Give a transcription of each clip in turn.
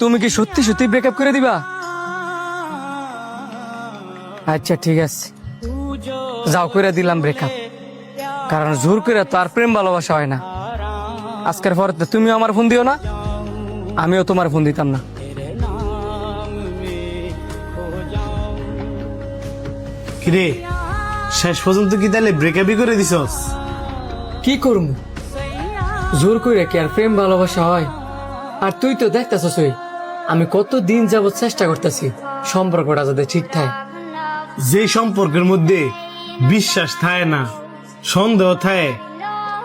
তুমি কি সত্যি সত্যি ব্রেকআপ করে দিবা? আচ্ছা ঠিক আছে, যাও করে দিলাম ব্রেকআপ। কারণ জোর করে তো আর প্রেম ভালোবাসা হয় না। আজকের পর তুমিও আমার ফোন দিও না, আমিও তোমার ফোন দিতাম না। কিরে, শেষ পর্যন্ত কি তাহলে ব্রেকআপই করে দিছস? কি করবো, জোর করে কি আর প্রেম ভালোবাসা হয়? আর তুই তো দেখতেছই আমি কত দিন যাবত চেষ্টা করতেছি সম্পর্কটা যাতে ঠিক থাকে। যে সম্পর্কের মধ্যে বিশ্বাস থাকে না, সন্দেহ থাকে,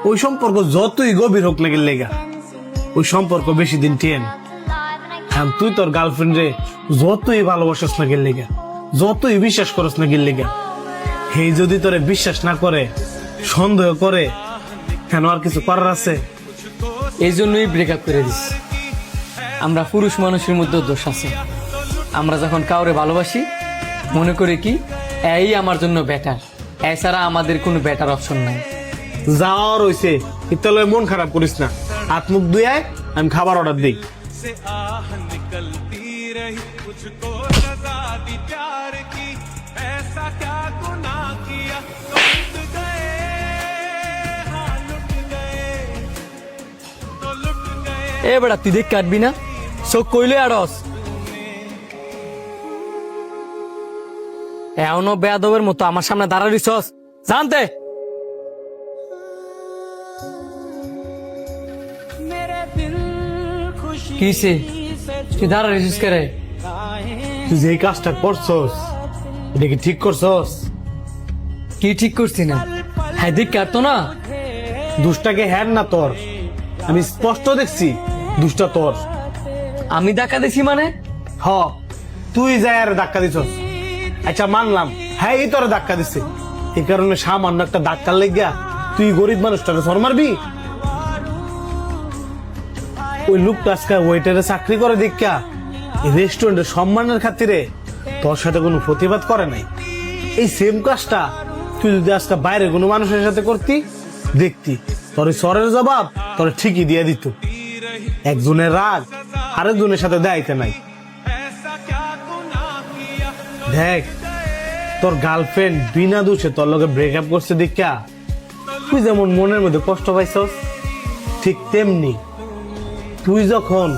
ওই সম্পর্ক যতই গভীর হোক লাগে লেগা ওই সম্পর্ক বেশি দিন টেন। হ্যাঁ, তুই তোর গার্লফ্রেন্ড রে যতই ভালোবাসস না গেল লেগা, যতই বিশ্বাস করস না গেল লেগা, হেই যদি তোরে বিশ্বাস না করে, সন্দেহ করে, কেন আর কিছু করার আছে? এই জন্যই ব্রেকআপ করে দিস। আমরা পুরুষ মানুষের মধ্যে দোষ আছে। আমরা যখন কাউরে ভালোবাসি মনে করি কি এই আমার জন্য বেটার, এছাড়া আমাদের কোনো বেটার অপশন নাই। যাওয়ার হইছে, ইতালয় মন খারাপ করিস না। হাত মুখ ধুয়ে আয়, আমি খাবার অর্ডার দিই। এ বেটা তুই দেখ কাটবি না, চোখ কইলে আড়স। এমনও বেয়াদবের মতো আমার সামনে দাঁড়াইছস জানতে। কিসে তুই দাঁড়াইছিস কে রে? তুই যে কাজটা করছস এটা কি ঠিক করছস? কি ঠিক করছি না? হ্যাঁ দেখ কাটতো না। দুষ্টাকে হ্যার না তোর, আমি স্পষ্ট দেখছি দুষ্টা তোর। আমি ধাক্কা দিছি মানে? হ, তুই যাই আর ধাক্কা দিছস। আচ্ছা মানলাম, হ্যাঁ এই তোর ধাক্কা দিছে, এই কারণে সামান্য একটা ধাক্কার লেগা তুই গরিব মানুষটাকে সর মারবি? ওই লোকটা আজকে ওয়েটারে চাকরি করে দেখা রেস্টুরেন্টের সম্মানের খাতিরে তোর সাথে কোনো প্রতিবাদ করে নাই। এই সেম কাজটা তুই যদি আজকে বাইরে কোনো মানুষের সাথে করতি, দেখতি তোর ওই সরের জবাব তোর ঠিকই দিয়ে দিত। একজনের রাগ আরেকজনের সাথে দেখাইতে নাই। দেখ, তোর গার্লফ্রেন্ড বিনা দোষে তোর লগে ব্রেকআপ করছে দেখা তুই যেমন মনের মধ্যে কষ্ট পাইছস, ঠিক তেমনি তুই যখন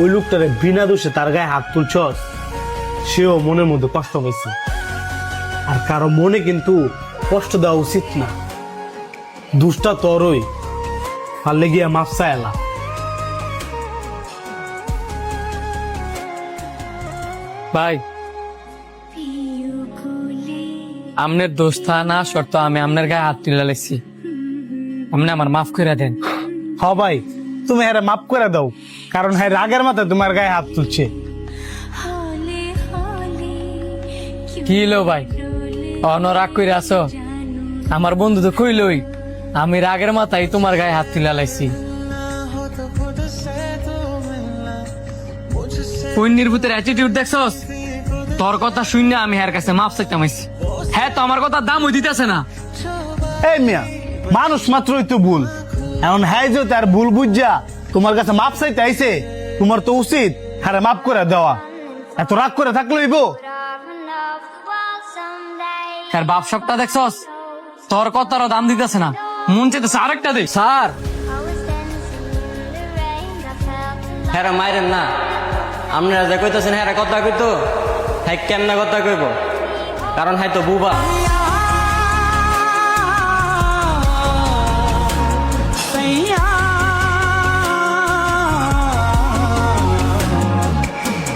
ওই লোকটারে বিনা দোষে তার গায়ে হাত তুলছস, সেও মনের মধ্যে কষ্ট পাইছে। আর কারো মনে কিন্তু কষ্ট দেওয়া উচিত না। দুষ্টা তোরই, পারলে গিয়া মাফ চাইলা। ভাই আমনের দোষ থা না শর্ত আমি আমনের গায়ে হাত তুলে লাগছি, আপনি আমার মাফ করে দেন। হ ভাই, তুমি হ্যাঁ মাফ করে দাও, কারণ হ্যাঁ রাগের মাথায় তোমার গায়ে হাত তুলছে। কি লো ভাই, রাগ করে আসো? আমার বন্ধু তো কইলই আমি রাগের মাথায় তোমার গায়ে হাত তুলে লাইছি। কইনির ভিতরে অ্যাটিটিউড দেখছস? তোর কথা শুনে আমি হ্যার কাছে মাফ চাইতাম আইছি। হ্যাঁ তো আমার কথা দাম দিতেছে না। এই মিয়া, মানুষ মাত্রই তো ভুল। এখন হ্যাঁ যে তার ভুল বুঝা তোমার কাছে মাপ চাইতে আইছে, তোমার তো উচিত হ্যাঁ মাফ করে দেওয়া। এত রাগ করে থাকলেই বো। হ্যাঁ বাপ সবটা দেখছস? তোর কথারও দাম দিতেছে না, মন চাইতেছে আরেকটা দে। স্যার হ্যাঁ মাইরেন না, আপনারা যে কইতেছেন হ্যাঁ কথা কইতো, হ্যাঁ কেমনা কথা কইব? কারণ হ্যাঁ তো বুবা।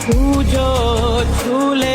तू जो छू ले